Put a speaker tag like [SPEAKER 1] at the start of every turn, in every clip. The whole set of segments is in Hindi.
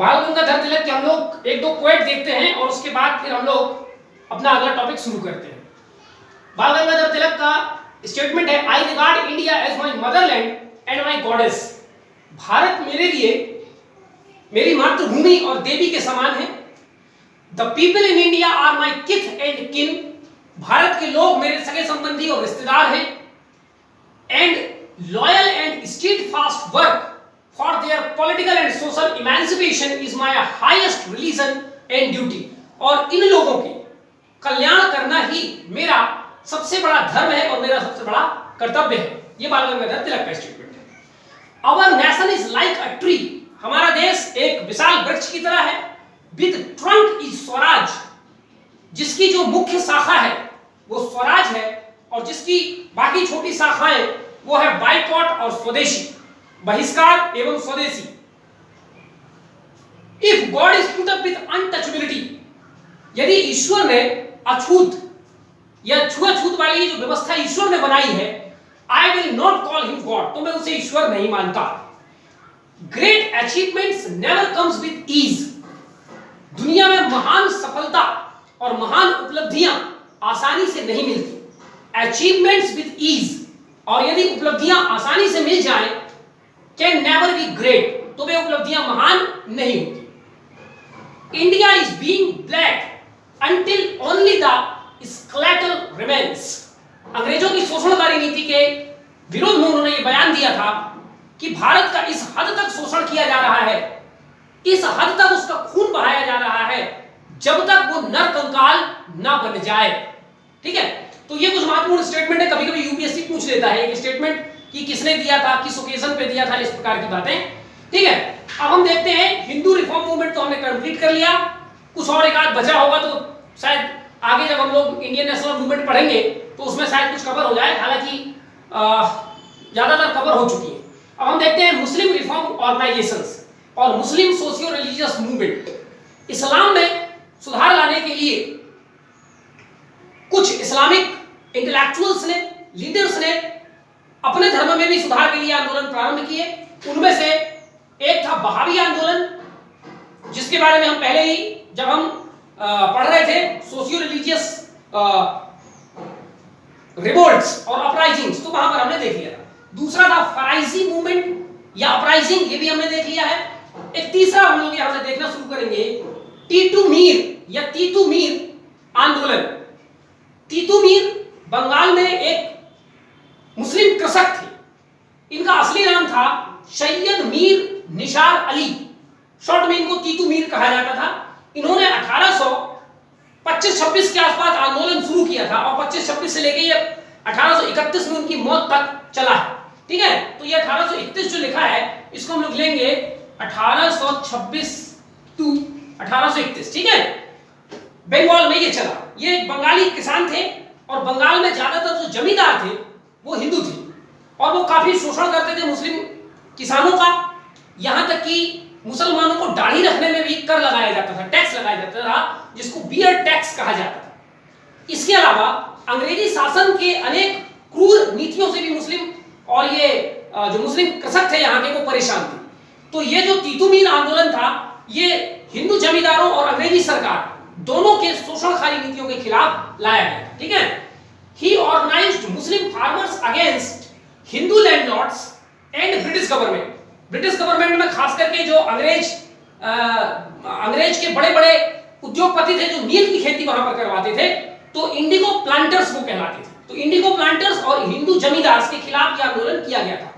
[SPEAKER 1] बाल गंगाधर तिलक के हम लोग एक दो क्वेट देखते हैं और उसके बाद फिर हम लोग अपना अगला टॉपिक शुरू करते हैं। बाल गंगाधर तिलक का स्टेटमेंट है, I regard India as my motherland and my goddess. भारत मेरे लिए मेरी मातृभूमि और देवी के समान है। The people in India are my kith and किन। भारत के लोग मेरे सगे संबंधी और रिश्तेदार हैं। And loyal and steadfast work for their political and social emancipation is my highest religion and duty। और इन लोगों के कल्याण करना ही मेरा सबसे बड़ा धर्म है और मेरा सबसे बड़ा कर्तव्य है। ये बाल गंगाधर तिलक का स्टेटमेंट है। Our nation is like a tree। हमारा देश एक विशाल वृक्ष की तरह है। With trunk is Swaraj. जिसकी जो मुख्य शाखा है वो स्वराज है और जिसकी बाकी छोटी शाखाएं वो है बाइकॉट और स्वदेशी, बहिष्कार एवं स्वदेशी। If God is put up with untouchability, यदि ईश्वर ने अछूत या छुआछूत वाली जो व्यवस्था ईश्वर ने बनाई है, I will not call him God, तो मैं उसे ईश्वर नहीं मानता। Great achievements never comes with ease. दुनिया में महान सफलता और महान उपलब्धियां आसानी से नहीं मिलती। अचीवमेंट्स विद ईज, और यदि उपलब्धियां आसानी से मिल जाएं, कैन नेवर बी ग्रेट, तो वे उपलब्धियां महान नहीं होती। India is being black until only the skeletal remains. अंग्रेजों की शोषणकारी नीति के विरोध में उन्होंने यह बयान दिया था कि भारत का इस हद तक शोषण किया जा रहा है, इस हद तक उसका खून बहाया जा रहा है, जब तक वो नर कंकाल ना बन जाए। ठीक है, तो ये कुछ महत्वपूर्ण स्टेटमेंट है। कभी कभी यूपीएससी पूछ लेता है एक स्टेटमेंट कि किसने दिया था, किस ओकेजन पे दिया था, इस प्रकार की बातें। ठीक है, अब हम देखते हैं हिंदू रिफॉर्म मूवमेंट तो हमने कंप्लीट कर लिया। कुछ और एक आध बचा होगा तो शायद आगे जब हम लोग इंडियन नेशनल मूवमेंट पढ़ेंगे तो उसमें शायद कुछ कवर हो जाए, हालांकि ज्यादातर कवर हो चुकी है। अब हम देखते हैं मुस्लिम रिफॉर्म ऑर्गेनाइजेशंस और मुस्लिम सोशियो रिलीजियस मूवमेंट। इस्लाम में सुधार लाने के लिए कुछ इस्लामिक इंटेलेक्चुअल्स ने, लीडर्स ने अपने धर्म में भी सुधार के लिए आंदोलन प्रारंभ किए। उनमें से एक था बहावी आंदोलन, जिसके बारे में हम पहले ही जब हम पढ़ रहे थे सोशियो रिलीजियस रिवोल्ट्स और अपराइजिंग्स, तो वहां पर हमने देख लिया था। दूसरा था फराइजी मूवमेंट या अपराइजिंग, ये भी हमने देख लिया है। एक तीसरा हम लोग यहां से देखना शुरू करेंगे, टीटू मीर या तीतू मीर आंदोलन। तीतू मीर बंगाल में एक मुस्लिम कृषक थे। इनका असली नाम था सैयद मीर निसार अली, शॉर्ट में इनको तीतू मीर कहा जाता था। इन्होंने 1825-26 के आसपास आंदोलन शुरू किया था और 25-26 से लेके ये 1831 में उनकी मौत तक चला है। ठीक है, तो ये 1831 जो लिखा है इसको हम लोग लेंगे 1826 टू 1831। ठीक है, बंगाल में ये चला। ये बंगाली किसान थे और बंगाल में ज्यादातर जो जमींदार थे वो हिंदू थे और वो काफी शोषण करते थे मुस्लिम किसानों का। यहां तक कि मुसलमानों को दाढ़ी रखने में भी कर लगाया जाता था, टैक्स लगाया जाता था, जिसको बियर्ड टैक्स कहा जाता था। इसके अलावा अंग्रेजी शासन के अनेक क्रूर नीतियों से भी मुस्लिम और ये जो मुस्लिम कृषक थे यहाँ के वो परेशान थे। तो ये जो तीतू मीर आंदोलन था ये हिंदू जमींदारों और अंग्रेजी सरकार दोनों के शोषणकारी नीतियों के खिलाफ लाया गया। ठीक है, he organized Muslim farmers against Hindu landlords and British government। British government में खास करके जो अंग्रेज के बड़े बड़े उद्योगपति थे जो नील की खेती वहां पर करवाते थे, तो इंडिगो प्लांटर्स वो कहलाते थे। तो इंडिगो प्लांटर्स और हिंदू जमींदार के खिलाफ यह आंदोलन किया गया था।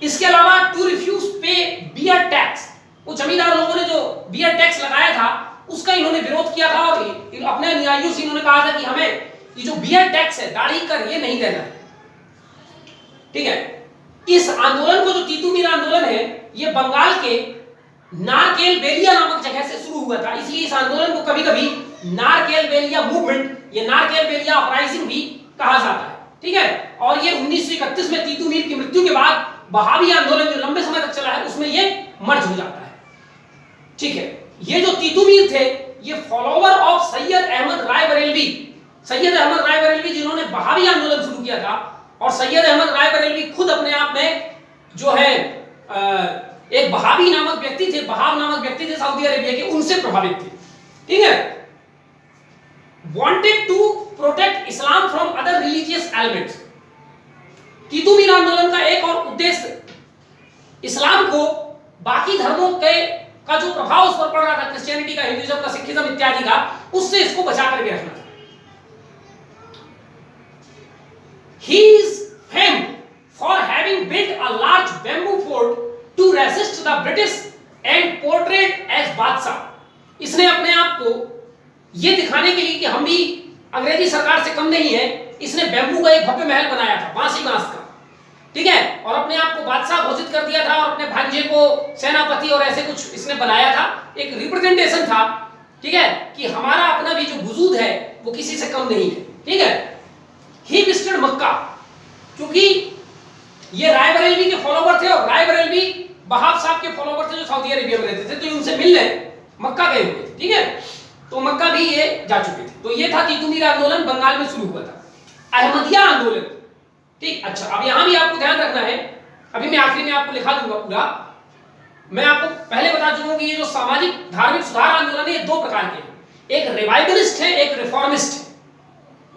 [SPEAKER 1] इसके अलावा टू रिफ्यूज पे बियर टैक्स, वो जमींदार लोगों ने जो बियर टैक्स लगाया था उसका इन्होंने विरोध किया था और अपने अनुयायियों से इन्होंने कहा था कि हमें ये जो बियर टैक्स है, दाढ़ी कर, ये नहीं देना है। ठीक है, इस आंदोलन को जो तीतू मीर आंदोलन है ये बंगाल के नारकेल बेलिया नामक जगह से शुरू हुआ था, इसलिए इस आंदोलन को कभी कभी नारकेल बेलिया मूवमेंट या नारकेल बेलिया अपराइजिंग भी कहा जाता है। ठीक है, और ये 1931 में तीतू मीर की मृत्यु के बाद बहावी आंदोलन जो लंबे समय तक चला है उसमें ये मर्ज हो जाता है। ठीक है, ये जो तीतू मीर थे ये फॉलोवर ऑफ सैयद अहमद राय बरेलवी, सैयद अहमद राय बरेलवी जिन्होंने बहावी आंदोलन शुरू किया था। और सैयद अहमद राय बरेलवी खुद अपने आप में जो है एक वहाबी नामक व्यक्ति थे, वहाब नामक व्यक्ति थे सऊदी अरेबिया के, उनसे प्रभावित थे, ठीक है। wanted to protect Islam from other religious elements। तीतू Mir आंदोलन का एक और उद्देश्य इस्लाम को बाकी धर्मों के का जो प्रभाव उस पर पड़ रहा था, क्रिश्चियनिटी का, हिंदुइज्म का, सिखिज्म इत्यादि का, उससे इसको बचा करके रखना था। He is famed for having built a large bamboo fort to resist the British and portrayed as बादशाह। इसने अपने आप को ये दिखाने के लिए कि हम भी अंग्रेजी सरकार से कम नहीं है, इसने बैम्बू का एक भव्य महल बनाया था, बांस का, ठीक है, और अपने आप को बादशाह घोषित कर दिया था और अपने भांजे को सेनापति और ऐसे कुछ इसने बनाया था। एक रिप्रेजेंटेशन था, ठीक है, कि हमारा अपना भी जो वजूद है वो किसी से कम नहीं है, ठीक है। ही विजिटेड मक्का, क्योंकि ये रायबरेलवी के फॉलोवर थे और रायबरेलवी वहाब साहब के फॉलोवर थे जो सऊदी अरेबिया में रहते थे, तो उनसे मिलने मक्का गए हुए थे, ठीक है। तो मक्का भी ये जा चुके थे। तो ये था तीतू मीर आंदोलन, बंगाल में शुरू हुआ था। अहमदिया आंदोलन, ठीक, अच्छा, अब यहां भी आपको ध्यान रखना है, अभी मैं आखिरी में आपको लिखा दूंगा पूरा। मैं आपको पहले बता चुका कि ये जो सामाजिक धार्मिक सुधार आंदोलन है ये दो प्रकार के हैं, एक रिवाइवलिस्ट है, एक रिफॉर्मिस्ट है।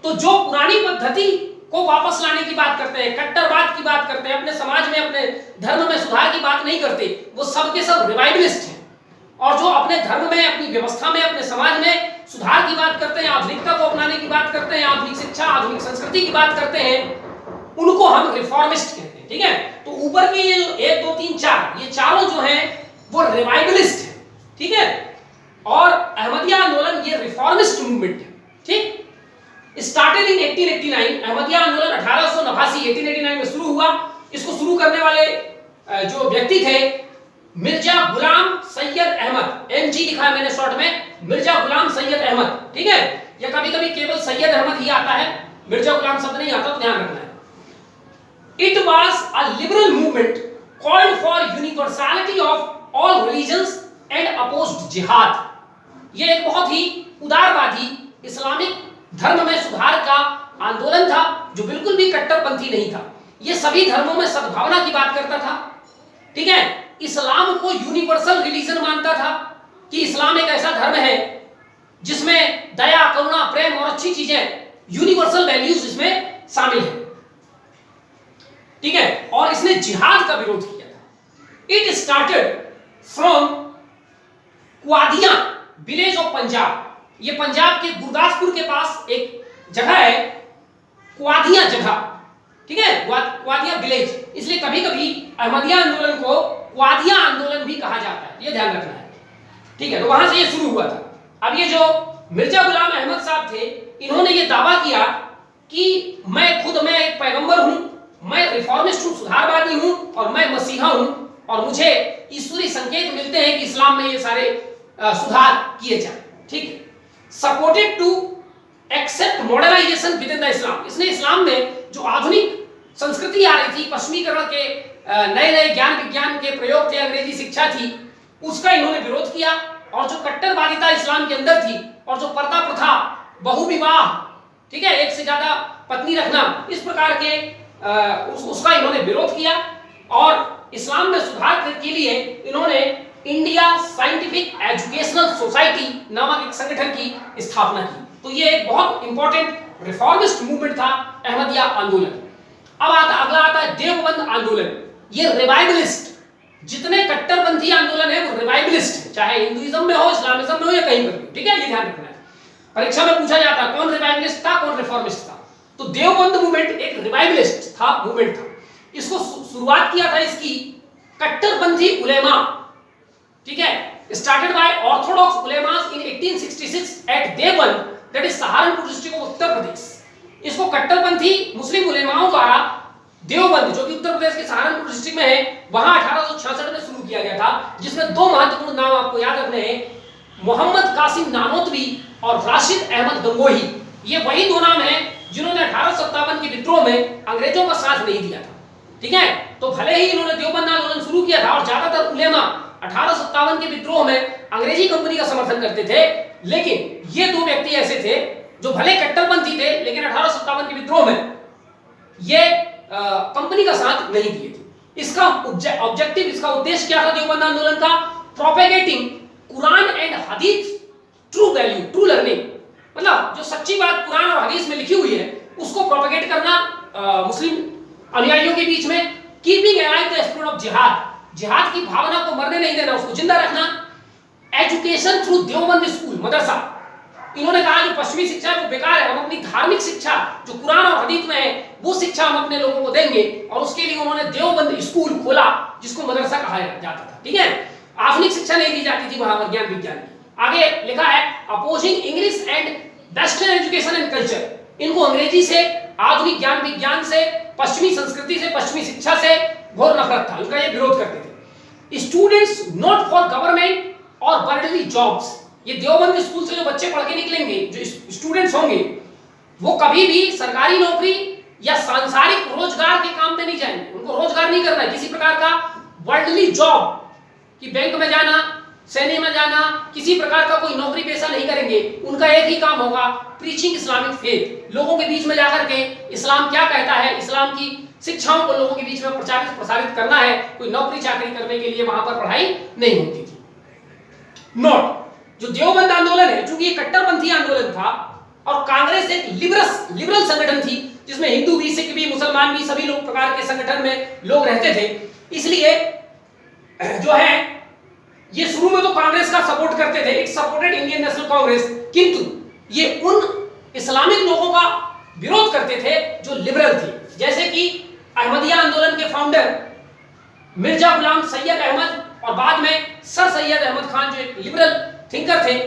[SPEAKER 1] तो जो पुरानी पद्धति को वापस लाने की बात करते हैं, कट्टरवाद की बात करते हैं, अपने समाज में अपने धर्म में सुधार की बात नहीं करते, वो सब के सब रिवाइवलिस्ट हैं। और जो अपने धर्म में, अपनी व्यवस्था में, अपने समाज में सुधार की बात करते हैं, आधुनिकता को अपनाने की बात करते हैं, आधुनिक शिक्षा, आधुनिक संस्कृति की बात करते हैं, उनको हम रिफॉर्मिस्ट कहते हैं, ठीक है। तो ऊपर के ये जो 1 2 3 4 ये चारों जो हैं वो रिवाइवलिस्ट हैं, ठीक है। और अहमदिया आंदोलन ये रिफॉर्मिस्ट मूवमेंट है, ठीक। स्टार्टेड इन 1889, अहमदिया आंदोलन 1889 में शुरू हुआ। इसको शुरू करने वाले जो व्यक्ति थे मिर्जा गुलाम सैयद अहमद, एमजी लिखा है मैंने शॉर्ट में, मिर्जा गुलाम सैयद अहमद, ठीक है। या कभी-कभी केवल सैयद अहमद ही आता है, मिर्जा गुलाम शब्द नहीं आता, तो ध्यान रखना है। It was a liberal movement called for universality of all religions and opposed jihad। ये एक बहुत ही उदारवादी इस्लामिक धर्म में सुधार का आंदोलन था, जो बिल्कुल भी कट्टरपंथी नहीं था। ये सभी धर्मों में सद्भावना की बात करता था, ठीक है। इस्लाम को यूनिवर्सल रिलीजन मानता था कि इस्लाम एक ऐसा धर्म है जिसमें दया, करुणा, प्रेम और अच्छी चीजें, यूनिवर्सल वैल्यूज इसमें शामिल है, ठीक है। और इसने जिहाद का विरोध किया था। It started from Qadian village of Punjab. ये पंजाब के गुरदासपुर के पास एक जगह है, क्वादिया जगह, ठीक है, क्वादिया विलेज। इसलिए कभी-कभी अहमदिया आंदोलन को क्वादिया आंदोलन भी कहा जाता है, ये ध्यान रखना है, ठीक है। तो वहां से ये शुरू हुआ था। अब ये जो मिर्जा गुलाम अहमद साहब थे, इन्होंने ये दावा किया कि मैं एक पैगंबर हूं, मैं रिफॉर्मिस्ट हूं, सुधारवादी हूं, और मैं मसीहा हूं, और मुझे ईश्वरी संकेत मिलते हैं कि इस्लाम में ये सारे सुधार किए जाएं, ठीक है। Supported to accept modernisation within the Islam. इसने इस्लाम में जो आधुनिक संस्कृति आ रही थी, पश्चिमीकरण के नए ज्ञान विज्ञान के प्रयोग थे, अंग्रेजी शिक्षा थी, उसका इन्होंने विरोध किया। और जो कट्टरवादिता इस्लाम के अंदर थी, और जो पर्दा प्रथा, बहुविवाह, ठीक है, एक से ज्यादा पत्नी रखना, इस प्रकार के उसका इन्होंने विरोध किया। और इस्लाम में सुधार के लिए इन्होंने इंडिया साइंटिफिक एजुकेशनल सोसाइटी नामक एक संगठन की स्थापना की। तो ये एक बहुत इंपॉर्टेंट रिफॉर्मिस्ट मूवमेंट था अहमदिया आंदोलन। अब अगला आता है देवबंद आंदोलन। ये रिवाइवलिस्ट, जितने कट्टरपंथी आंदोलन है वो रिवाइवलिस्ट है, चाहे हिंदुइज्म में हो, इस्लामिज्म में हो, या कहीं पर भी, ठीक है, ये ध्यान रखना है। परीक्षा में पूछा जाता है कौन रिवाइवलिस्ट था, कौन रिफॉर्मिस्ट था। तो देवबंद मूवमेंट एक रिवाइवलिस्ट था, मूवमेंट था। इसको शुरुआत किया था इसकी कट्टरपंथी उलेमा, ठीक है, started by orthodox ulemas in 1866 at Deoband, that is Saharanpur district of Uttar Pradesh. इसको कट्टरपंथी मुस्लिम उलेमाओं द्वारा देवबंद, जो कि उत्तर प्रदेश के सहारनपुर डिस्ट्रिक्ट में है, वहां 1866 में शुरू किया गया था। जिसमें दो महत्वपूर्ण नाम आपको याद रखने हैं, मोहम्मद कासिम नानोतवी और राशिद अहमद गंगोही। ये वही दो नाम हैं जिन्होंने 1857 के विद्रोह में अंग्रेजों का साथ नहीं दिया था, ठीक है। तो भले ही इन्होंने देवबंद आंदोलन शुरू किया था और ज्यादातर उलेमा 1857 के विद्रोह में अंग्रेजी कंपनी का समर्थन करते थे, लेकिन ये दो व्यक्ति ऐसे थे जो भले कट्टरपंथी थे, लेकिन 1857 के विद्रोह में ये कंपनी का साथ नहीं दिए थे। इसका ऑब्जेक्टिव, इसका उद्देश्य क्या था देवबंद आंदोलन का? प्रोपेगेटिंग कुरान एंड हदीस ट्रू वैल्यू, ट्रू लर्निंग, मतलब जो सच्ची बात कुरान और हदीस में लिखी हुई है उसको प्रोपेगेट करना मुस्लिम अनुयायियों के बीच में। Keeping alive the spirit of जिहाद, जिहाद की भावना को मरने नहीं देना, उसको जिंदा रखना। एजुकेशन थ्रू देवबंद स्कूल, मदरसा, इन्होंने कहा कि पश्चिमी शिक्षा वो बेकार है, हम अपनी धार्मिक शिक्षा जो कुरान और हदीस में है वो शिक्षा हम अपने लोगों को देंगे, और उसके लिए उन्होंने देवबंद स्कूल खोला जिसको मदरसा कहा जाता था। ठीक है, आधुनिक शिक्षा नहीं दी जाती थी वहां पर, ज्ञान विज्ञान। आगे लिखा है opposing English and western education and culture, इनको अंग्रेजी से, आधुनिक ज्ञान विज्ञान से, पश्चिमी संस्कृति से, पश्चिमी शिक्षा से घोर नफरत था, उनका ये विरोध करते थे। स्टूडेंट्स नॉट फॉर गवर्नमेंट और वर्ल्डली जॉब्स, ये देवबंद स्कूल से जो बच्चे पढ़ के निकलेंगे, जो स्टूडेंट्स होंगे, वो कभी भी सरकारी नौकरी या सांसारिक रोजगार के काम में नहीं जाएंगे, उनको रोजगार नहीं करना है किसी प्रकार का। वर्ल्डली जॉब कि बैंक में जाना, सैन्य में जाना, किसी प्रकार का कोई नौकरी पेशा नहीं करेंगे, उनका एक ही काम होगा प्रीचिंग इस्लामिक फेथ, लोगों के बीच में जाकर के इस्लाम क्या कहता है, इस्लाम की शिक्षाओं को लोगों के बीच में प्रसारित करना है। कोई नौकरी चाकरी करने के लिए वहां पर पढ़ाई नहीं होती थी। नोट, जो देवबंद आंदोलन है, चूंकि ये कट्टरपंथी आंदोलन था और कांग्रेस एक लिबरल संगठन थी जिसमें हिंदू भी, सिख भी, मुसलमान भी, सभी लोग प्रकार के संगठन में लोग रहते थे, इसलिए जो है ये शुरू में तो कांग्रेस का सपोर्ट करते थे, एक सपोर्टेड इंडियन नेशनल कांग्रेस, किंतु ये उन इस्लामिक लोगों का विरोध करते थे जो लिबरल थे, जैसे कि अहमदिया आंदोलन के फाउंडर मिर्जा गुलाम सैयद अहमद और बाद में सर सैयद अहमद खान जो एक लिबरल थिंकर थे,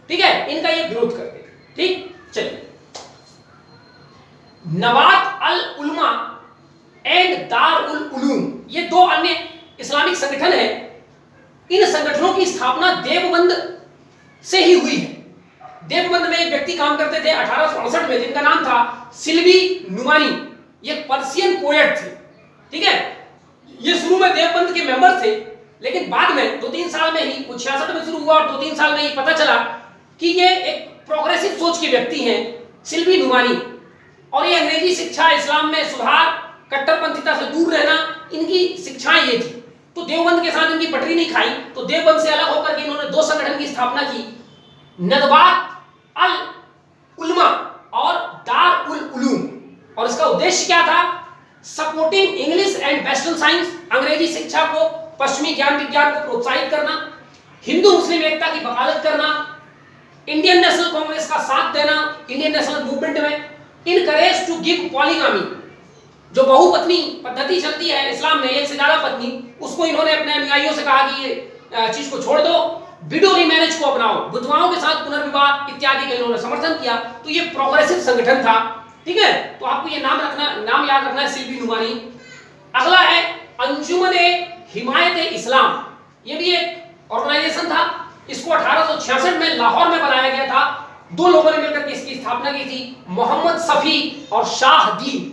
[SPEAKER 1] ठीक है, इनका ये विरोध करते थे। ठीक, चलिए, नवात अल उलमा एंड दार उल उलूम, ये दो अन्य इस्लामिक संगठन है। इन संगठनों की स्थापना देवबंद से ही हुई है। देवबंद में एक व्यक्ति काम करते थे 1868 में, जिनका नाम था सिल्वी नुमानी, ये पर्शियन पोएट थे। ठीक है, ये शुरू में देवबंद के मेंबर थे, लेकिन बाद में 2-3 साल में ही, 66 में शुरू हुआ और 2-3 साल में ही पता चला कि ये एक प्रोग्रेसिव सोच के व्यक्ति हैं, सिल्वी नुमानी, और ये अंग्रेजी शिक्षा, इस्लाम में सुधार, कट्टरपंथीता से दूर रहना, इनकी शिक्षाएं ये थी। तो देवबंद के साथ इनकी पटरी नहीं खाई, तो देवबंद से अलग होकर के इन्होंने दो संगठन की स्थापना की, नदवात अल उलमा और दार उल उलूम, और इसका उद्देश्य क्या था? Supporting English and western science, अंग्रेजी शिक्षा को, पश्चिमी ज्ञान विज्ञान को प्रोत्साहित करना, हिंदू मुस्लिम एकता की वकालत करना, इंडियन नेशनल कांग्रेस का साथ देना इंडियन नेशनल मूवमेंट में, इनकरेज टू गिव पॉलीगामी, जो बहुपत्नी पद्धति चलती है इस्लाम में, एक से ज्यादा पत्नी, उसको इन्होंने अपने अनुयायियों से कहा कि ये चीज को छोड़ दो, विडो रीमैरिज को अपनाओ, विधवाओं के साथ पुनर्विवाह इत्यादि का इन्होंने समर्थन किया। तो ये प्रोग्रेसिव संगठन था। ठीक है, तो आपको ये नाम याद रखना है, सिल्वी नुमानी। अगला है अंजुमन हिमायत इस्लाम, ये भी एक ऑर्गेनाइजेशन था, इसको 1866 में लाहौर में बनाया गया था। दो लोगों ने मिलकर इसकी स्थापना की थी, मोहम्मद सफी और शाहदीन।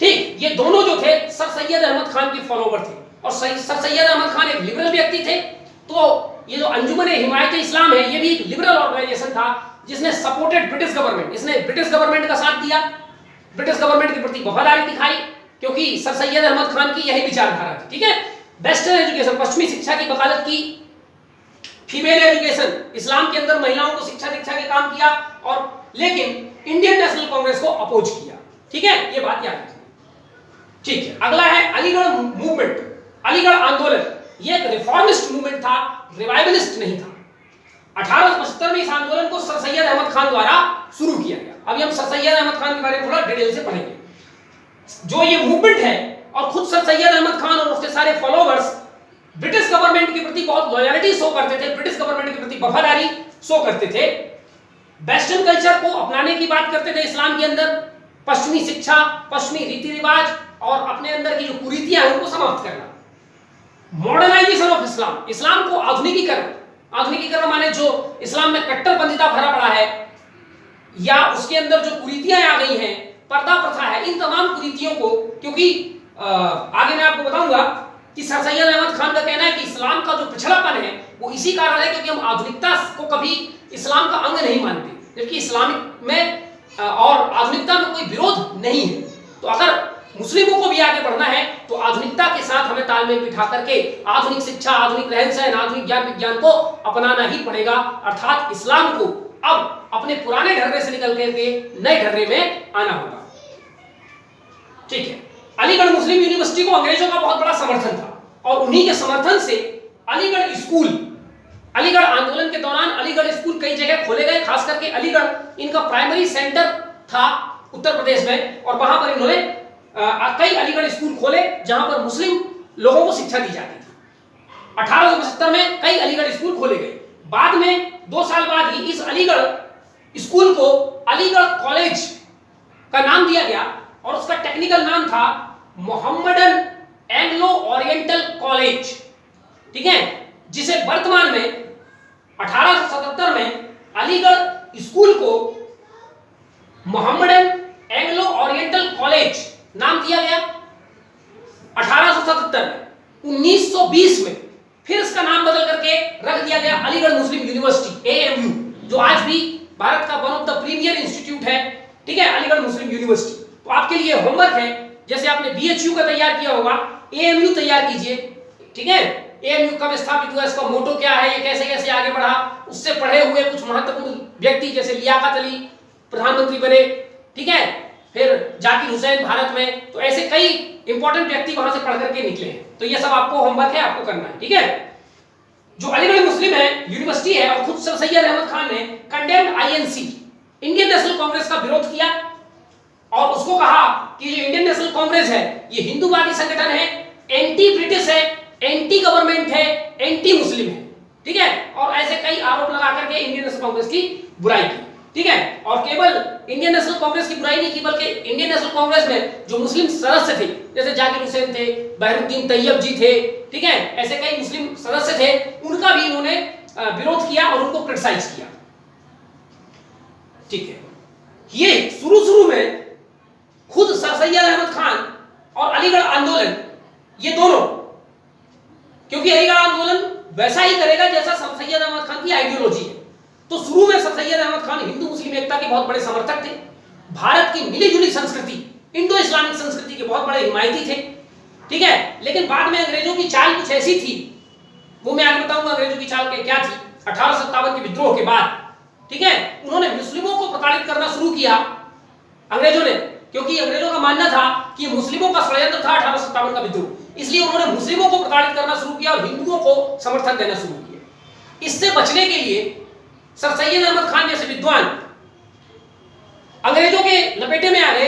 [SPEAKER 1] ठीक, ये दोनों जो थे सर सैयद अहमद खान के फॉलोवर थे, और सर सैयद अहमद खान एक लिबरल व्यक्ति थे। तो ये जो अंजुमन हिमायत इस्लाम है, ये भी एक लिबरल ऑर्गेनाइजेशन था जिसने सपोर्टेड ब्रिटिश गवर्नमेंट, इसने ब्रिटिश गवर्नमेंट का साथ दिया, ब्रिटिश गवर्नमेंट के प्रति वफादारी दिखाई, क्योंकि सर सैयद अहमद खान की यही विचारधारा थी। ठीक है, वेस्टर्न एजुकेशन, पश्चिमी शिक्षा की वकालत की, फीमेल एजुकेशन, इस्लाम के अंदर महिलाओं को शिक्षा दीक्षा के काम किया, और लेकिन इंडियन नेशनल कांग्रेस को अपोज किया। ठीक है, ये बात याद रखिए। ठीक है, अगला है अलीगढ़ मूवमेंट, अलीगढ़ आंदोलन, ये एक रिफॉर्मिस्ट मूवमेंट था, रिवाइवलिस्ट नहीं था। 1875 में इस आंदोलन को सर सैयद अहमद खान द्वारा शुरू किया गया। अभी हम सर सैयद अहमद खान के बारे में थोड़ा डिटेल से पढ़ेंगे। जो ये मूवमेंट है, और खुद सर सैयद अहमद खान और उसके सारे फॉलोवर्स ब्रिटिश गवर्नमेंट के प्रति बहुत लॉयल्टी शो करते थे, ब्रिटिश गवर्नमेंट के प्रति वफादारी शो करते थे, वेस्टर्न कल्चर को अपनाने की बात करते थे इस्लाम के अंदर, पश्चिमी शिक्षा, पश्चिमी रीति रिवाज और अपने अंदर की जो कुरीतियां हैं उनको समाप्त करना, मॉडर्नाइजेशन ऑफ इस्लाम, इस्लाम को आधुनिकीकरण, आधुनिकीकरण माने जो इस्लाम में कट्टरपंथीता भरा पड़ा है या उसके अंदर जो कुरीतियां आ गई हैं, पर्दा प्रथा है, इन तमाम कुरीतियों को, क्योंकि आगे मैं आपको बताऊंगा कि सर सैयद अहमद खान का कहना है कि इस्लाम का जो पिछड़ापन है वो इसी कारण है क्योंकि हम आधुनिकता को कभी इस्लाम का अंग नहीं मानते, जबकि इस्लामिक में और आधुनिकता में कोई विरोध नहीं है। तो अगर मुस्लिमों को भी आगे बढ़ना है तो आधुनिकता के साथ हमें तालमेल बिठा करके आधुनिक शिक्षा, आधुनिक रहन सहन, आधुनिक ज्ञान विज्ञान को अपनाना ही पड़ेगा। अर्थात इस्लाम को अब अपने पुराने ढर्रे से निकल करके नए ढर्रे में आना होगा। ठीक है, अलीगढ़ मुस्लिम यूनिवर्सिटी को अंग्रेजों का बहुत बड़ा समर्थन था और उन्हीं के समर्थन से अलीगढ़ स्कूल, अलीगढ़ आंदोलन के दौरान अलीगढ़ स्कूल कई जगह खोले गए। खास करके अलीगढ़ इनका प्राइमरी सेंटर था उत्तर प्रदेश में और वहां पर इन्होंने कई अलीगढ़ स्कूल खोले जहां पर मुस्लिम लोगों को शिक्षा दी जाती थी। 1875 में कई अलीगढ़ स्कूल खोले गए। बाद में 2 साल बाद ही इस अलीगढ़ स्कूल को अलीगढ़ कॉलेज का नाम दिया गया और उसका टेक्निकल नाम था मोहम्मडन एंग्लो ओरिएंटल कॉलेज। ठीक है, जिसे वर्तमान में 1877 में अलीगढ़ स्कूल को मोहम्मडन एंग्लो ओरिएंटल कॉलेज नाम दिया गया 1877 में। 1920 में फिर इसका नाम बदल करके रख दिया गया अलीगढ़ मुस्लिम यूनिवर्सिटी AMU, जो आज भी भारत का one of the premier institute है। ठीक है, अलीगढ़ मुस्लिम यूनिवर्सिटी। तो आपके लिए होमवर्क है, जैसे आपने BHU का तैयार किया होगा, AMU तैयार कीजिए। ठीक है, AMU कब स्थापित हुआ, इसका मोटो क्या है, ये कैसे कैसे आगे बढ़ा, उससे पढ़े हुए कुछ महत्वपूर्ण व्यक्ति जैसे लियाकत अली प्रधानमंत्री बने। ठीक है, फिर जाकिर हुसैन भारत में, तो ऐसे कई इंपॉर्टेंट व्यक्ति वहां से पढ़ करके निकले हैं। तो ये सब आपको होमवर्क है, आपको करना है। ठीक है, जो अलीगढ़ मुस्लिम है यूनिवर्सिटी है और खुद सर सैयद अहमद खान ने condemned INC Indian national Congress का विरोध किया और उसको कहा कि जो इंडियन नेशनल कांग्रेस है ये हिंदूवादी संगठन है, एंटी ब्रिटिश है, एंटी गवर्नमेंट है, एंटी मुस्लिम है। ठीक है, और ऐसे कई आरोप लगा करके इंडियन नेशनल कांग्रेस की बुराई की। ठीक है, और केवल इंडियन नेशनल कांग्रेस की बुराई नहीं की बल्कि इंडियन नेशनल कांग्रेस में जो मुस्लिम सदस्य थे जैसे जाकिर हुसैन थे, बहरुद्दीन तैयब जी थे, ठीक है, ऐसे कई मुस्लिम सदस्य थे, उनका भी इन्होंने विरोध किया और उनको क्रिटिसाइज किया। ठीक है, ये शुरू में खुद सर सैयद अहमद खान और अलीगढ़ आंदोलन, ये दोनों, क्योंकि अलीगढ़ आंदोलन वैसा ही करेगा जैसा सर सैयद अहमद खान की आइडियोलॉजी है। तो शुरू में सर सैयद अहमद खान हिंदू मुस्लिम एकता के बहुत बड़े समर्थक थे, भारत की मिली जुली संस्कृति, इंडो इस्लामिक संस्कृति के बहुत बड़े हिमायती थे। ठीक है, लेकिन बाद में अंग्रेजों की चाल कुछ ऐसी थी, वो मैं आगे बताऊंगा अंग्रेजों की चाल क्या थी। 1857 के विद्रोह के बाद, ठीक है, उन्होंने मुस्लिमों को प्रताड़ित करना शुरू किया अंग्रेजों ने, क्योंकि अंग्रेजों का मानना था कि मुस्लिमों का षड्यंत्र था 1857 का विद्रोह, इसलिए उन्होंने मुस्लिमों को प्रताड़ित करना शुरू किया और हिंदुओं को समर्थन देना शुरू किया। इससे बचने के लिए सर सैयद अहमद खान जैसे विद्वान अंग्रेजों के लपेटे में आ गए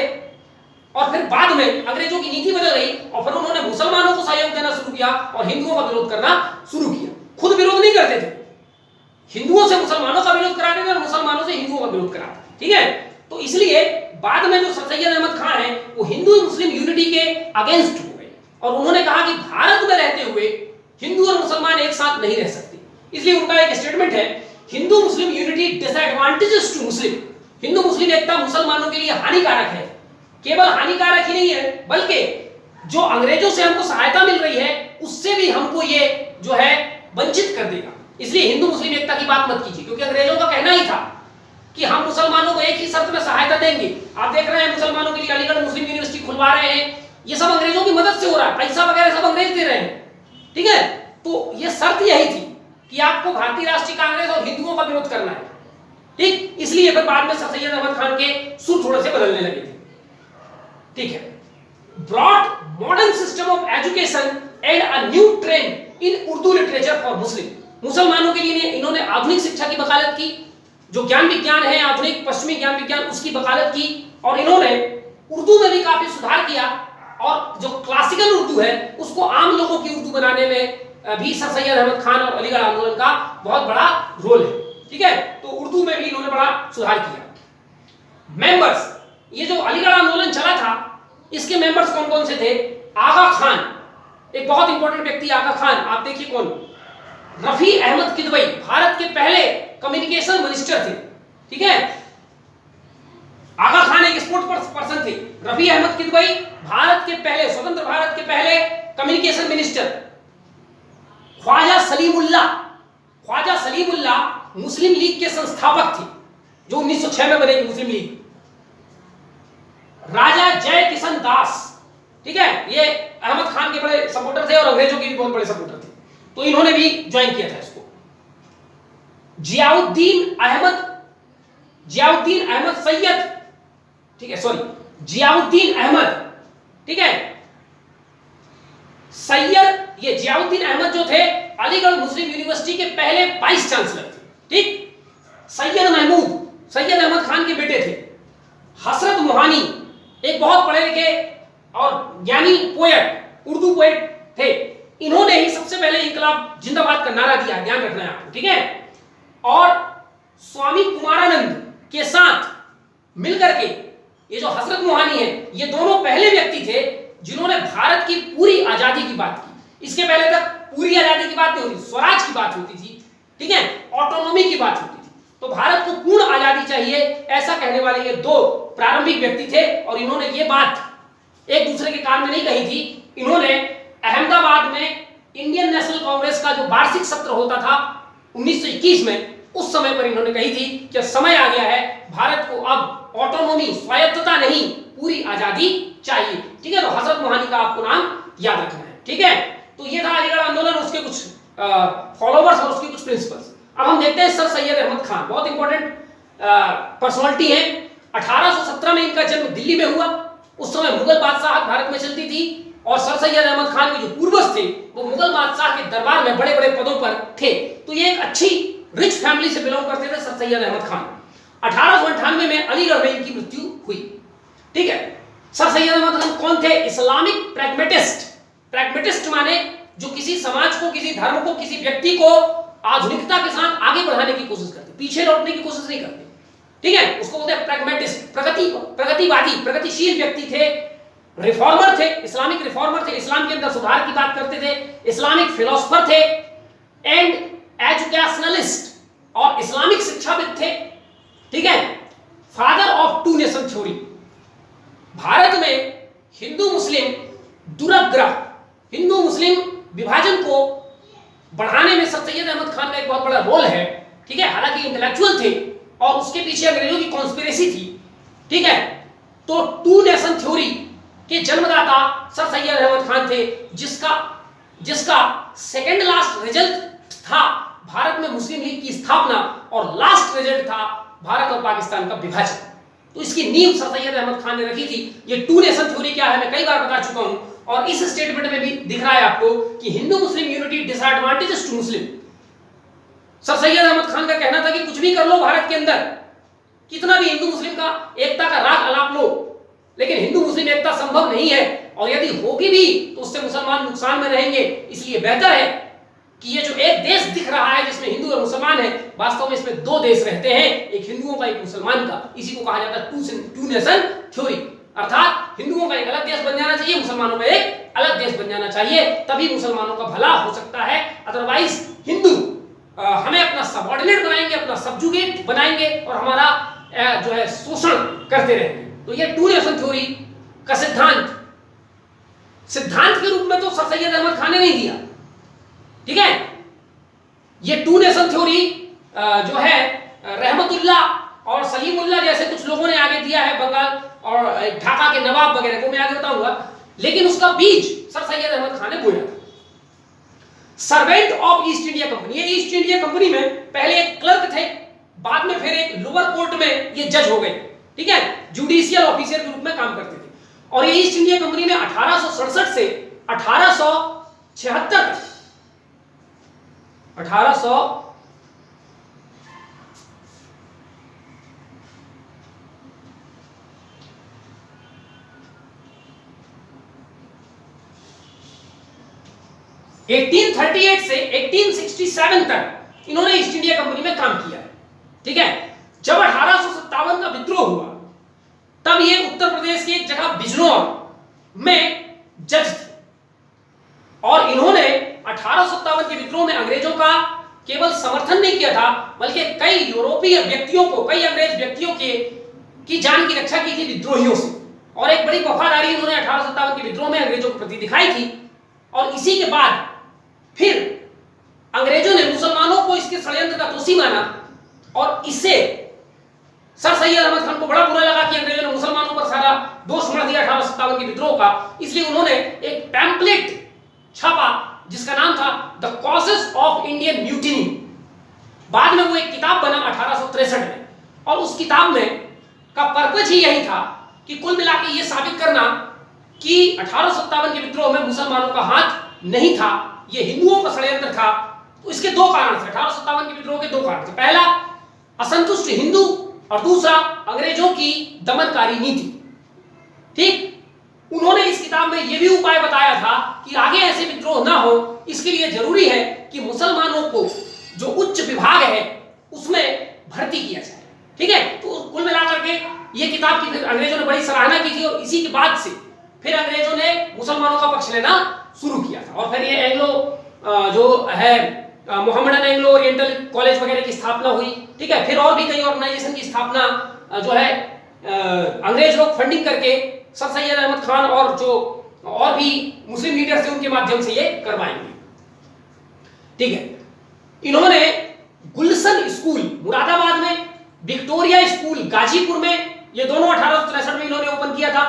[SPEAKER 1] और फिर बाद में अंग्रेजों की नीति बदल गई और फिर उन्होंने मुसलमानों को सहयोग देना शुरू किया और हिंदुओं का विरोध करना शुरू किया। खुद विरोध नहीं करते थे, हिंदुओं से मुसलमानों का विरोध कराते थे और मुसलमानों से हिंदुओं का विरोध कराते थे। ठीक है, तो इसलिए बाद में जो सर सैयद अहमद खान है वो हिंदू मुस्लिम यूनिटी के अगेंस्ट हो गए और उन्होंने कहा कि भारत में रहते हुए हिंदू और मुसलमान एक साथ नहीं रह सकते। इसलिए उनका एक स्टेटमेंट है, Hindu Muslim unity disadvantages to मुस्लिम, हिंदू मुस्लिम एकता मुसलमानों के लिए हानिकारक है। केवल हानिकारक ही नहीं है बल्कि जो अंग्रेजों से हमको सहायता मिल रही है उससे भी हमको ये जो है वंचित कर देगा। इसलिए हिंदू मुस्लिम एकता की बात मत कीजिए, क्योंकि अंग्रेजों का कहना ही था कि हम मुसलमानों को एक ही शर्त में सहायता देंगे। आप देख रहे हैं मुसलमानों के लिए अलीगढ़ मुस्लिम यूनिवर्सिटी खुलवा रहे हैं, ये सब अंग्रेजों की मदद से हो रहा है, पैसा वगैरह सब अंग्रेज दे रहे हैं। ठीक है, तो ये शर्त यही थी कि आपको भारतीय राष्ट्रीय कांग्रेस और हिंदुओं का विरोध करना है। ठीक, इसलिए फिर बाद में सर सैयद अहमद खान के सुर थोड़े से बदलने लगे थे। ठीक है, brought modern system of education and a new trend in Urdu literature for Muslim, मुसलमानों के लिए इन्होंने आधुनिक शिक्षा की वकालत की, जो ज्ञान विज्ञान है आधुनिक पश्चिमी ज्ञान विज्ञान उसकी वकालत की, और इन्होंने उर्दू में भी काफी सुधार किया और जो क्लासिकल उर्दू है उसको आम लोगों की उर्दू बनाने में भी सर सैयद अहमद खान और अलीगढ़ आंदोलन का बहुत बड़ा रोल है। ठीक है, तो उर्दू में भी इन्होंने बड़ा सुधार किया। मेंबर्स, ये जो अलीगढ़ आंदोलन चला था इसके मेंबर्स कौन कौन से थे? आगा खान, एक बहुत इंपॉर्टेंट व्यक्ति आगा खान, आप देखिए कौन, रफी अहमद किदवई, भारत के पहले कम्युनिकेशन मिनिस्टर थे। ठीक है, आगा खान एक स्पोर्ट्स पर्सन थे, रफी अहमद किदवई भारत के पहले, स्वतंत्र भारत के पहले कम्युनिकेशन मिनिस्टर। ख्वाजा सलीमुल्लाह, ख्वाजा सलीमुल्लाह मुस्लिम लीग के संस्थापक थे, जो 1906 में बनेगी मुस्लिम लीग। राजा जय किशन दास, ठीक है, ये अहमद खान के बड़े सपोर्टर थे और अंग्रेजों के भी बहुत बड़े सपोर्टर थे, तो इन्होंने भी ज्वाइन किया था इसको। जियाउद्दीन अहमद सैयद, ठीक है, सॉरी, जियाउद्दीन अहमद, ठीक है, सैयद, ये जियाउद्दीन अहमद जो थे अलीगढ़ मुस्लिम यूनिवर्सिटी के पहले वाइस चांसलर थे, ठीक। सैयद अहमद खान के बेटे थे। हसरत मोहानी एक बहुत पढ़े लिखे और ज्ञानी पोएट, उर्दू पोएट थे, इन्होंने ही सबसे पहले इंकलाब जिंदाबाद का नारा दिया, ध्यान रखना है आपको, ठीक है। और स्वामी कुमारानंद के साथ मिलकर के ये जो हसरत मोहानी है, ये दोनों पहले व्यक्ति थे जिन्होंने भारत की पूरी आजादी की बात की। इसके पहले तक पूरी आजादी की बात नहीं होती, स्वराज की बात होती थी, ठीक है, ऑटोनॉमी की बात होती थी। तो भारत को पूर्ण आजादी चाहिए, ऐसा कहने वाले ये दो प्रारंभिक व्यक्ति थे, और इन्होंने ये बात एक दूसरे के कान में नहीं कही थी। इन्होंने अहमदाबाद में इंडियन नेशनल कांग्रेस का जो वार्षिक सत्र होता था 1921 में, उस समय पर इन्होंने कही थी कि समय आ गया है, भारत को अब ऑटोनॉमी, स्वायत्तता नहीं, पूरी आजादी चाहिए, ठीक है। तो हजरत मोहानी का आपको नाम याद रखना है, ठीक है। तो ये था अलीगढ़ आंदोलन, उसके कुछ फॉलोवर्स और उसके कुछ प्रिंसिपल्स। अब हम देखते हैं सर सैयद अहमद खान, बहुत इंपॉर्टेंट पर्सनालिटी है। 1817 में इनका जन्म दिल्ली में हुआ। उस समय मुगल बादशाह भारत में चलती थी, और सर सैयद अहमद खान के जो पूर्वज थे वो मुगल बादशाह के दरबार में बड़े बड़े पदों पर थे। तो ये एक अच्छी रिच फैमिली से बिलोंग करते थे सर सैयद अहमद खान। 1898 में अलीगढ़ में इनकी मृत्यु हुई, ठीक है। सर सैयद अहमद खान कौन थे? Islamic pragmatist. प्रैग्मेटिस्ट माने जो किसी समाज को, किसी धर्म को, किसी व्यक्ति को आधुनिकता के साथ आगे बढ़ाने की कोशिश करते, पीछे लौटने की कोशिश नहीं करते, ठीक है। उसको बोलते हैं प्रैग्मेटिस्ट, प्रगतिवादी, प्रगतिशील व्यक्ति थे, रिफॉर्मर थे, इस्लामिक रिफॉर्मर थे, इस्लाम के अंदर सुधार की बात करते थे, इस्लामिक फिलोसोफर थे, एंड एजुकेशनलिस्ट और इस्लामिक शिक्षाविद थे, ठीक है। Father of two nation theory. Bharat में हिंदू मुस्लिम दुराग्रह, हिंदू मुस्लिम विभाजन को बढ़ाने में सर सैयद अहमद खान का एक बहुत बड़ा रोल है, ठीक है। हालांकि इंटेलेक्चुअल थे और उसके पीछे अंग्रेजों की कॉन्स्पिरेसी थी, ठीक है। तो टू नेशन थ्योरी के जन्मदाता सर सैयद अहमद खान थे, जिसका सेकंड लास्ट रिजल्ट था भारत में मुस्लिम लीग की स्थापना, और लास्ट रिजल्ट था भारत और पाकिस्तान का विभाजन। तो इसकी नींव सर सैयद अहमद खान ने रखी थी। ये टू नेशन थ्योरी क्या है मैं कई बार बता चुका हूं, और इस स्टेटमेंट में भी दिख रहा है आपको कि Hindu Muslim unity disadvantages to Muslim. Sir Syed Ahmad Khan का कहना था कि कुछ भी कर लो भारत के अंदर, कितना भी हिंदू मुस्लिम का एकता का राग अलाप लो, लेकिन हिंदू मुस्लिम एकता संभव नहीं है, और यदि होगी भी तो उससे मुसलमान नुकसान में रहेंगे। इसलिए बेहतर है कि ये जो एक देश दिख रहा है जिसमें हिंदू और मुसलमान है, वास्तव में इसमें दो देश रहते हैं, एक हिंदुओं का, एक मुसलमान का। इसी को कहा जाता है टू नेशन थ्योरी, अर्थात हिंदुओं का एक अलग देश बन जाना चाहिए, मुसलमानों का एक अलग देश बन जाना चाहिए, तभी मुसलमानों का भला हो सकता है। अदरवाइज हिंदू हमें अपना सबऑर्डिनेट बनाएंगे, अपना सब्जुगेट बनाएंगे, और हमारा जो है शोषण करते रहेंगे। तो ये टू नेशन थ्योरी का सिद्धांत के रूप में तो सर सैयद अहमद खान ने नहीं दिया, ठीक है। ये टू नेशन थ्योरी जो है रहमतुल्लाह और सलीमुल्लाह जैसे कुछ लोगों ने आगे दिया है, बंगाल और ढाका के नवाब वगैरह को मैं आगे बताऊंगा, लेकिन उसका बीज सर सैयद अहमद खान ने बोया। Servant of east India company, ये ईस्ट इंडिया कंपनी में पहले एक क्लर्क थे, बाद में फिर एक लोअर कोर्ट में ये जज हो गए, ठीक है, जुडिशियल ऑफिसर के रूप में काम करते थे। और ये ईस्ट इंडिया कंपनी ने 1867 से 1876 तक 1838 से 1867 तक इन्होंने ईस्ट इंडिया कंपनी में काम किया, ठीक है। जब 1857 का विद्रोह हुआ, तब ये उत्तर प्रदेश की एक जगह बिजनौर में जज थे, और इन्होंने 1857 के विद्रोह में अंग्रेजों का केवल समर्थन नहीं किया था, बल्कि कई यूरोपीय व्यक्तियों को, कई अंग्रेज व्यक्तियों की जान की रक्षा की थी विद्रोहियों से, और एक बड़ी वफादारी इन्होंने 1857 के विद्रोह में अंग्रेजों के प्रति दिखाई थी। और इसी के बाद फिर अंग्रेजों ने मुसलमानों को इसके षड्यंत्र का दोषी माना, और इसे सर सैयद अहमद खान को बड़ा बुरा लगा कि अंग्रेजों ने मुसलमानों पर सारा दोष मढ़ दिया 1857 के विद्रोह का, इसलिए उन्होंने एक पैम्पलेट छापा जिसका नाम था the causes of Indian mutiny. बाद में वो एक किताब बना 1863 में, और उस किताब में का पर्पज ही यही था कि कुल मिला के ये साबित करना कि 1857 के विद्रोह में मुसलमानों का हाथ नहीं था, ये हिंदुओं का षड्यंत्र था। तो इसके दो कारण थे, 1857 के विद्रोह के दो कारण थे। पहला, असंतुष्ट हिंदू, और दूसरा, अंग्रेजों की दमनकारी नीति। ठीक, उन्होंने इस किताब में यह भी उपाय बताया था कि आगे ऐसे विद्रोह ना हो, इसके लिए जरूरी है कि मुसलमानों को जो उच्च विभाग है उसमें भर्ती किया जाए। ठीक है, तो कुल मिलाकर के ये किताब की फिर अंग्रेजों ने बड़ी सराहना की थी, और इसी के बाद से फिर अंग्रेजों ने मुसलमानों का पक्ष लेना शुरू किया था। और फिर ये एंग्लो जो है मोहम्मडन एंग्लो ओरिएंटल कॉलेज वगैरह की स्थापना हुई। ठीक है, फिर और भी कई ऑर्गेनाइजेशन की स्थापना जो है अंग्रेज लोग फंडिंग करके सर सैयद अहमद खान और जो और भी मुस्लिम लीडर्स थे उनके माध्यम से ये करवाएंगे। ठीक है, इन्होंने गुलशन स्कूल मुरादाबाद में, विक्टोरिया स्कूल गाजीपुर में, ये दोनों 1863 में इन्होंने ओपन किया था।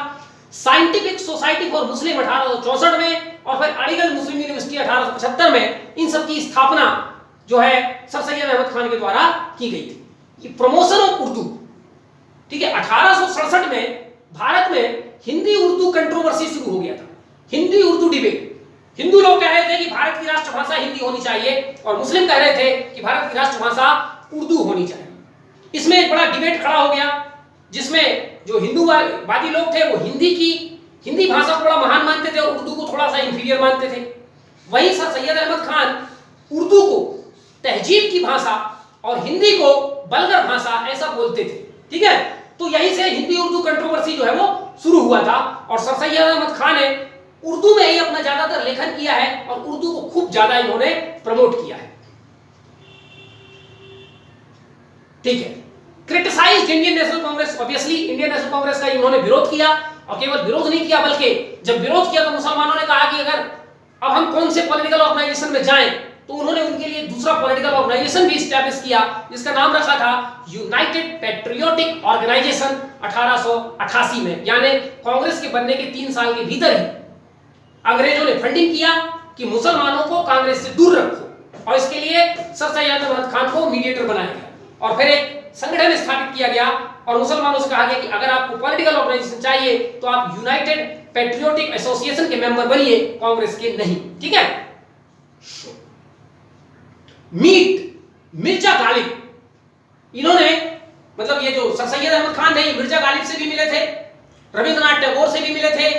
[SPEAKER 1] साइंटिफिक सोसाइटी फॉर मुस्लिम 1864 में, और फिर अलीगढ़ मुस्लिम यूनिवर्सिटी 1875 में इन सब की स्थापना जो है सर सैयद अहमद खान के द्वारा की गई थी। Promotion of Urdu. ठीक है, 1867 में भारत में हिंदी उर्दू कंट्रोवर्सी शुरू हो गया था, हिंदी उर्दू डिबेट। हिंदू लोग कह रहे थे कि भारत की राष्ट्रभाषा हिंदी होनी चाहिए, और मुस्लिम कह रहे थे कि भारत की राष्ट्रभाषा उर्दू होनी चाहिए। इसमें एक बड़ा डिबेट खड़ा हो गया, जिसमें जो हिंदूवादी लोग थे वो हिंदी भाषा को बड़ा महान मानते थे और उर्दू को थोड़ा सा इंफीरियर मानते थे। वहीं सर सैयद अहमद खान उर्दू को तहजीब की भाषा और हिंदी को बलगर भाषा ऐसा बोलते थे। ठीक है, तो यहीं से हिंदी उर्दू कंट्रोवर्सी जो है वो शुरू हुआ था, और सर सैयद अहमद खान ने उर्दू में ही अपना ज्यादातर लेखन किया है, और उर्दू को खूब ज्यादा इन्होंने प्रमोट किया है। ठीक है, criticised Indian national Congress. Obviously Indian national Congress का इन्होंने विरोध किया, और केवल विरोध नहीं किया बल्कि जब विरोध किया तो मुसलमानों ने कहा कि अगर अब हम कौन से पॉलिटिकल ऑर्गेनाइजेशन में जाएं, तो उन्होंने उनके लिए दूसरा पॉलिटिकल ऑर्गेनाइजेशन भी एस्टैब्लिश किया, जिसका नाम रखा था यूनाइटेड पैट्रियोटिक ऑर्गेनाइजेशन 1888 में। यानी कांग्रेस के बनने के 3 साल के भीतर ही अंग्रेजों ने फंडिंग किया कि मुसलमानों को कांग्रेस से दूर रखो, और इसके लिए सर सैयद अहमद खान को मीडिएटर बनाया गया, और फिर एक संगठन स्थापित किया गया, और मुसलमानों से कहा गया कि अगर आपको पॉलिटिकल ऑर्गेनाइजेशन चाहिए तो आप यूनाइटेड पैट्रियोटिक एसोसिएशन के मेंबर बनिए, कांग्रेस के नहीं। ठीक है, मिर्जा गालिब, इन्होंने मतलब ये जो सर सैयद अहमद खान थे मिर्जा गालिब से भी मिले थे, रविंद्रनाथ टैगोर से भी मिले थे,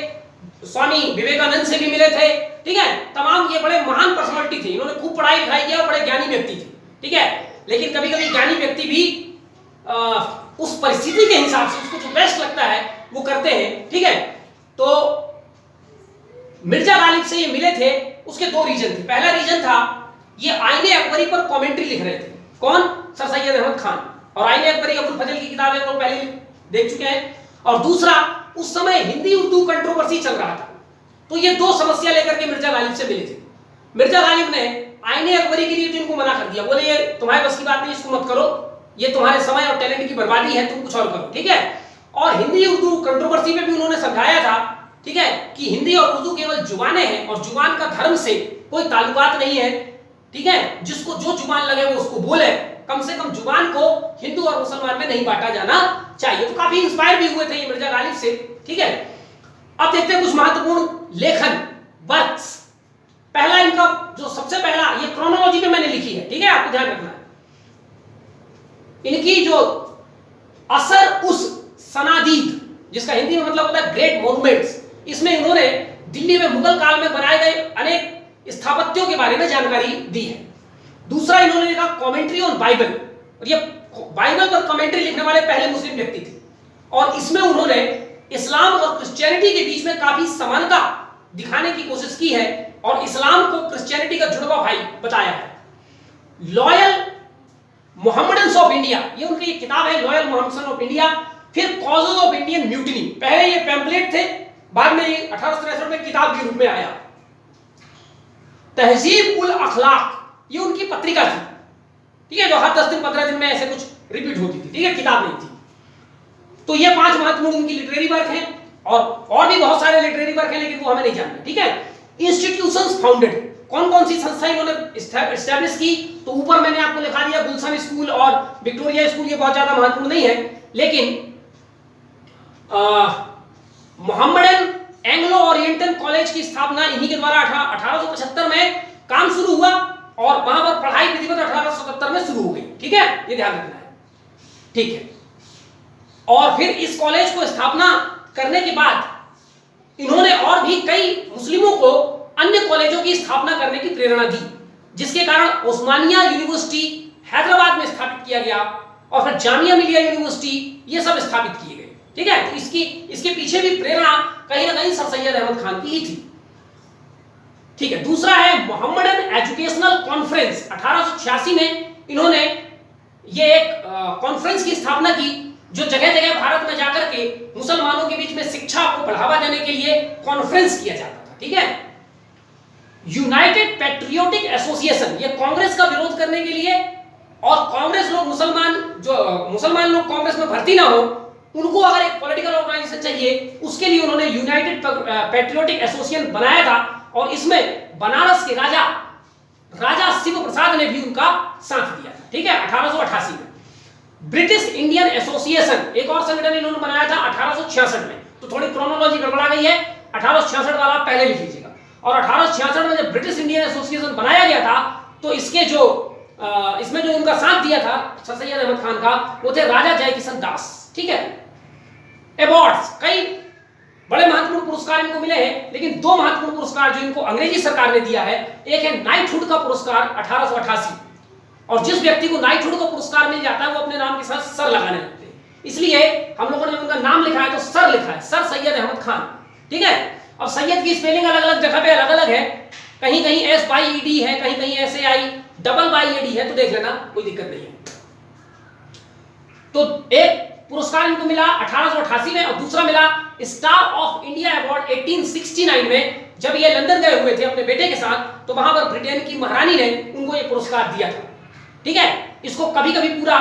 [SPEAKER 1] स्वामी विवेकानंद से भी मिले थे। ठीक है, तमाम ये बड़े महान पर्सनालिटी थे, इन्होंने खूब पढ़ाई लिखाई किया, बड़े ज्ञानी व्यक्ति थे। ठीक है, लेकिन कभी कभी ज्ञानी व्यक्ति भी उस परिस्थिति के हिसाब से उसको जो बेस्ट लगता है वो करते हैं। ठीक है, तो मिर्जा गालिब से ये मिले थे, उसके 2 रीजन थे। पहला रीजन था ये आईने अकबरी पर कमेंट्री लिख रहे थे। कौन? सर सैयद अहमद खान। और आईने अकबरी अबुल फजल की किताब है, वो पहले देख चुके हैं। और दूसरा, उस समय हिंदी उर्दू कंट्रोवर्सी चल रहा था, तो ये 2 समस्या लेकर के मिर्जा गालिब से मिले थे। मिर्जा गालिब ने आईने अकबरी के लिए तो इनको मना कर दिया, बोले ये तुम्हारे बस की बात नहीं, इसको मत करो, ये तुम्हारे समय और टैलेंट की बर्बादी है, तुम कुछ और करो। ठीक है, और हिंदी उर्दू कंट्रोवर्सी में भी उन्होंने समझाया था, ठीक है, कि हिंदी और उर्दू केवल जुबानें हैं, और जुबान का धर्म से कोई ताल्लुकात नहीं है। ठीक है, जिसको जो जुबान लगे वो उसको बोले, कम से कम जुबान को हिंदू और मुसलमान में नहीं बांटा जाना चाहिए। तो काफी इंस्पायर भी हुए थे ये मिर्जा गालिब से। ठीक है, अब देखते हैं कुछ महत्वपूर्ण लेखन वर्क्स। पहला इनका जो सबसे पहला, ये क्रोनोलॉजी में मैंने लिखी है, ठीक है, आपको ध्यान रखना है। इनकी जो असर उस सनादीद, जिसका हिंदी में मतलब होता है ग्रेट मॉन्यूमेंट्स, इसमें इन्होंने दिल्ली में मुगल काल में बनाए गए अनेक स्थापत्यों के बारे में जानकारी दी है। दूसरा, इन्होंने लिखा कमेंट्री ऑन बाइबल, और ये बाइबल पर कमेंट्री लिखने वाले पहले मुस्लिम व्यक्ति थे, और इसमें उन्होंने इस्लाम और क्रिश्चियनिटी के बीच में काफी समानता दिखाने की कोशिश की है, और इस्लाम को क्रिश्चियनिटी का जुड़वा भाई बताया है। लॉयल मोहम्मडन्स ऑफ इंडिया, ये उनकी किताब है, लॉयल मोहम्मडन्स ऑफ इंडिया। फिर कॉजेज ऑफ इंडियन म्यूटिनी, पहले ये पैम्पलेट थे, बाद में ये 1863 में किताब के रूप में आया। तहजीब उल अखलाक, ये उनकी पत्रिका थी, ठीक है, जो हर 10 दिन 15 दिन में ऐसे कुछ रिपीट होती थी। ठीक है, किताब नहीं थी। तो ये 5 महत्वपूर्ण उनकी लिटरेरी वर्क हैं, और भी बहुत सारे लिटरेरी वर्क हैं, लेकिन वो हमें नहीं जानना, ठीक है। इंस्टीट्यूशंस फाउंडेड, कौन कौन सी संस्थाएं इन्होंने एस्टैब्लिश की, तो ऊपर मैंने आपको लिखा दिया गुलशन स्कूल और विक्टोरिया स्कूल, ये बहुत ज्यादा महत्वपूर्ण नहीं है, लेकिन मोहम्मडन एंग्लो ओरिएंटल कॉलेज की स्थापना इन्हीं के द्वारा 1875 में काम शुरू हुआ, और वहां पर पढ़ाई विधिवत 1877 में शुरू हो गई, ठीक है, ये ध्यान रखना है, ठीक है। और फिर इस कॉलेज को स्थापना करने के बाद इन्होंने और भी कई मुस्लिमों को अन्य कॉलेजों की स्थापना करने की प्रेरणा दी, जिसके कारण उस्मानिया यूनिवर्सिटी हैदराबाद में स्थापित किया गया, और फिर जामिया मिलिया यूनिवर्सिटी, ये सब स्थापित किए गए, ठीक है। तो इसके पीछे भी प्रेरणा कहीं ना कहीं सर सैयद अहमद खान की ही थी, ठीक है। दूसरा है मोहम्मडन एजुकेशनल कॉन्फ्रेंस, 1886 में इन्होंने ये एक कॉन्फ्रेंस की स्थापना की, जो जगह जगह भारत में जाकर के मुसलमानों के बीच में शिक्षा को बढ़ावा देने के लिए कॉन्फ्रेंस किया जाता था, ठीक है। यूनाइटेड पैट्रियोटिक एसोसिएशन, ये कांग्रेस का विरोध करने के लिए, और कांग्रेस लोग मुसलमान लोग कांग्रेस में भर्ती ना हो, उनको अगर एक पॉलिटिकल ऑर्गेनाइजेशन चाहिए, उसके लिए उन्होंने यूनाइटेड पैट्रियोटिक एसोसिएशन बनाया था, और इसमें बनारस के राजा शिव प्रसाद ने भी उनका साथ दिया था, ठीक है, 1888 में। ब्रिटिश इंडियन एसोसिएशन, एक और संगठन इन्होंने बनाया था 1866 में, तो थोड़ी क्रोनोलॉजी गड़बड़ा गई है, 1866 वाला आप पहले लिख लीजिएगा। और 1866 में जब ब्रिटिश इंडियन एसोसिएशन बनाया गया था, तो इसमें जो उनका साथ दिया था सर सैयद अहमद खान का, वो थे राजा जय किशन दास, ठीक है। अवार्ड्स, कई बड़े महत्वपूर्ण पुरस्कार इनको मिले हैं, लेकिन 2 महत्वपूर्ण पुरस्कार जो इनको अंग्रेजी सरकार ने दिया है, एक है नाइटहुड का पुरस्कार 1888, और जिस व्यक्ति को नाइटहुड का पुरस्कार मिल जाता है वो अपने नाम के साथ सर लगाने लगते हैं, इसलिए हम लोगों ने उनका नाम लिखा है तो सर लिखा है, सर सैयद अहमद खान, ठीक है। अब सैयद की स्पेलिंग अलग अलग जगह पे अलग अलग है, कहीं कहीं SYED है, कहीं कहीं SAI है, तो देख लेना, कोई दिक्कत नहीं है। तो एक पुरस्कार इनको मिला 1888 में, और दूसरा मिला स्टार ऑफ इंडिया अवार्ड 1869 में, जब ये लंदन गए हुए थे अपने बेटे के साथ, तो वहां पर ब्रिटेन की महारानी ने उनको ये पुरस्कार दिया था, ठीक है। इसको कभी कभी पूरा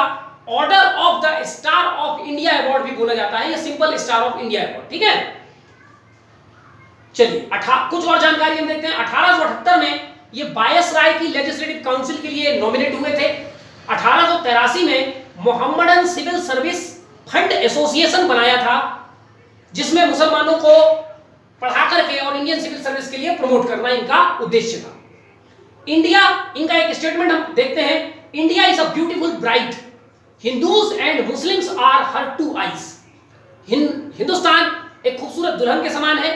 [SPEAKER 1] order of the star of India award भी बोला जाता है, या simple star of India award, ठीक है। चलिए कुछ और जानकारी हम देखते हैं। 1878 में ये वायसराय की लेजिस्लेटिव काउंसिल के लिए नॉमिनेट हुए थे। 1883 में Mohammedan civil service fund association बनाया था, जिसमें मुसलमानों को पढ़ा करके और इंडियन सिविल सर्विस के लिए प्रमोट करना इनका उद्देश्य था। इंडिया, इनका एक स्टेटमेंट हम देखते हैं, India is a beautiful bride, Hindus and Muslims are her two eyes. Hindustan एक खूबसूरत दुल्हन के समान है,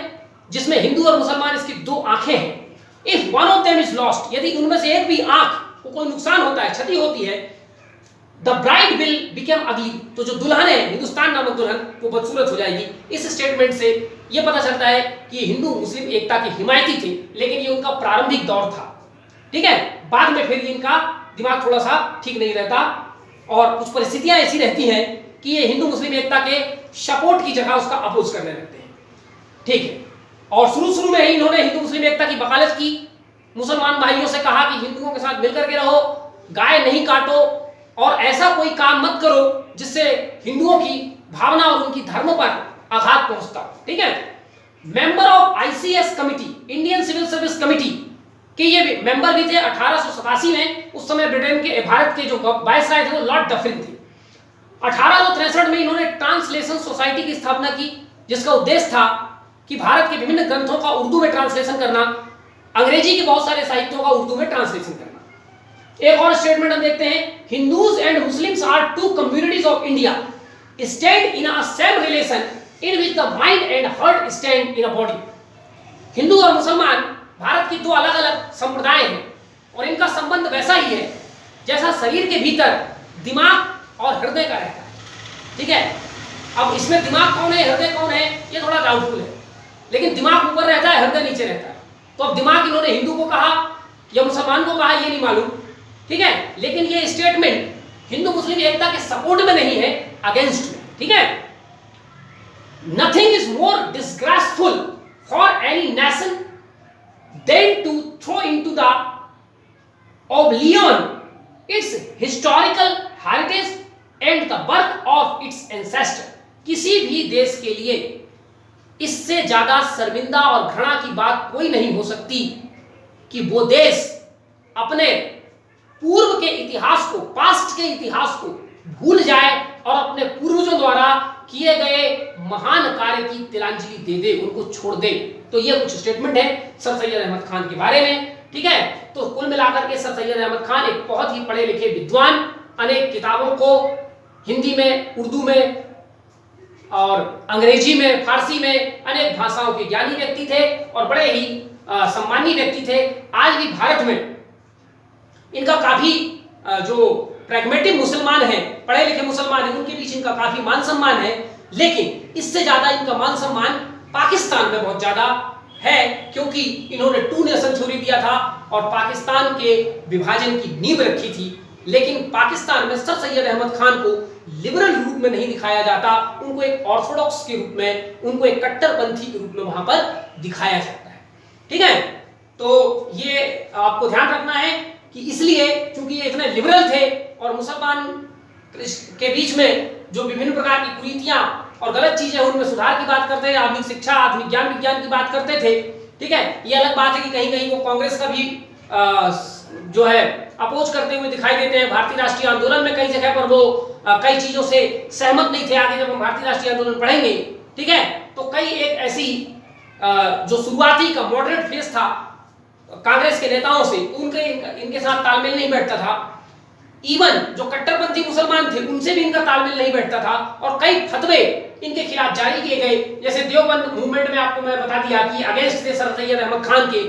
[SPEAKER 1] जिसमें हिंदू और मुसलमान इसकी 2 आंखें हैं। If one of them is lost, यदि उनमें से एक भी आंख को कोई नुकसान होता है, क्षति होती है, द ब्राइड विल बिकम अगली, तो जो दुल्हन है, हिंदुस्तान नामक दुल्हन, वो बदसूरत हो जाएगी। इस स्टेटमेंट से ये पता चलता है कि हिंदू मुस्लिम एकता के हिमायती थे, लेकिन ये उनका प्रारंभिक दौर था, ठीक है। बाद में फिर इनका दिमाग थोड़ा सा ठीक नहीं रहता, और कुछ परिस्थितियां ऐसी रहती हैं कि ये हिंदू मुस्लिम एकता के सपोर्ट की जगह उसका अपोज करने लगते हैं, ठीक है। और शुरू में ही इन्होंने हिंदू मुस्लिम एकता की वकालत की, मुसलमान भाइयों से कहा कि हिंदुओं के साथ मिलकर के रहो, गाय नहीं काटो, और ऐसा कोई काम मत करो जिससे हिंदुओं की भावना और उनकी धर्म पर आघात पहुंचता, ठीक है। Member of ICS committee, Indian civil service committee के ये भी मेंबर भी थे 1887 में। उस समय ब्रिटेन के भारत के जो वायसराय थे वो लॉर्ड डफरिन थे। 1863 में इन्होंने ट्रांसलेशन सोसाइटी की स्थापना की, जिसका उद्देश्य था कि भारत के विभिन्न ग्रंथों का उर्दू में ट्रांसलेशन करना, अंग्रेजी के बहुत सारे साहित्यों का उर्दू में ट्रांसलेशन करना। एक और स्टेटमेंट हम देखते हैं, Hindus and Muslims are 2 communities of India stand in a same relation in which the mind and heart stand in a body. Hindu और मुसलमान भारत की 2 अलग अलग संप्रदाय हैं, और इनका संबंध वैसा ही है जैसा शरीर के भीतर दिमाग और हृदय का रहता है, ठीक है। अब इसमें दिमाग कौन है, हृदय कौन है, ये थोड़ा डाउटफुल है, लेकिन दिमाग ऊपर रहता है, हृदय नीचे रहता है। तो अब दिमाग इन्होंने हिंदू को कहा या मुसलमान को कहा, ये नहीं मालूम, ठीक है। लेकिन ये स्टेटमेंट हिंदू मुस्लिम एकता के सपोर्ट में नहीं है, अगेंस्ट में, ठीक है। Nothing is more disgraceful for any nation than to throw into the oblivion its historical heritage and the birth of its ancestor। किसी भी देश के लिए इससे ज्यादा शर्मिंदा और घृणा की बात कोई नहीं हो सकती कि वो देश अपने पूर्व के इतिहास को, पास्ट के इतिहास को भूल जाए और अपने पूर्वजों द्वारा किए गए महान कार्य की तिलांजलि दे दे, उनको छोड़ दे। तो ये कुछ स्टेटमेंट है सर सैयद अहमद खान के बारे में। ठीक है, तो कुल मिलाकर के सर सैयद अहमद खान एक बहुत ही पढ़े लिखे विद्वान, अनेक किताबों को हिंदी में, उर्दू में और अंग्रेजी में, फारसी में अनेक भाषाओं के ज्ञानी व्यक्ति थे और बड़े ही सम्मानीय व्यक्ति थे। आज भी भारत में इनका काफी जो प्रैग्मेटिक मुसलमान हैं, पढ़े लिखे मुसलमान हैं, उनके बीच इनका काफी मान सम्मान है। लेकिन इससे ज्यादा इनका मान सम्मान पाकिस्तान में बहुत ज्यादा है, क्योंकि इन्होंने टू नेशन थ्योरी दिया था और पाकिस्तान के विभाजन की नींव रखी थी। लेकिन पाकिस्तान में सर सैयद अहमद खान को लिबरल रूप में नहीं दिखाया जाता, उनको एक ऑर्थोडॉक्स के रूप में, उनको एक कट्टरपंथी के रूप में वहां पर दिखाया जाता है। ठीक है, तो ये आपको ध्यान रखना है कि इसलिए चूंकि ये इतने लिबरल थे और मुसलमान के बीच में जो विभिन्न प्रकार की कुरीतियां और गलत चीजें उनमें सुधार की बात करते थे, आधुनिक शिक्षा, आधुनिक ज्ञान विज्ञान की बात करते थे। ठीक है, ये अलग बात है कि कहीं कहीं वो कांग्रेस का भी जो है अपोज करते हुए दिखाई देते हैं। भारतीय राष्ट्रीय आंदोलन में कई जगह पर वो कई चीजों से सहमत नहीं थे। आगे जब हम भारतीय राष्ट्रीय आंदोलन पढ़ेंगे, ठीक है, तो कई एक ऐसी जो शुरुआती का मॉडरेट फेज था कांग्रेस के नेताओं से, उनके इनके साथ तालमेल नहीं बैठता था। इवन जो कट्टरपंथी मुसलमान थे उनसे भी इनका तालमेल नहीं बैठता था और कई फतवे इनके खिलाफ जारी किए गए। जैसे देवबंद मूवमेंट में आपको मैं बता दिया कि अगेंस्ट थे सर सैयद अहमद खान के,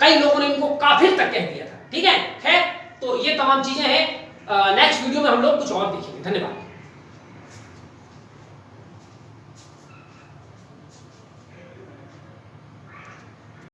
[SPEAKER 1] कई लोगों ने इनको काफिर तक कह दिया था। ठीक है, तो ये तमाम चीजें हैं। नेक्स्ट वीडियो में हम लोग कुछ और देखेंगे। धन्यवाद।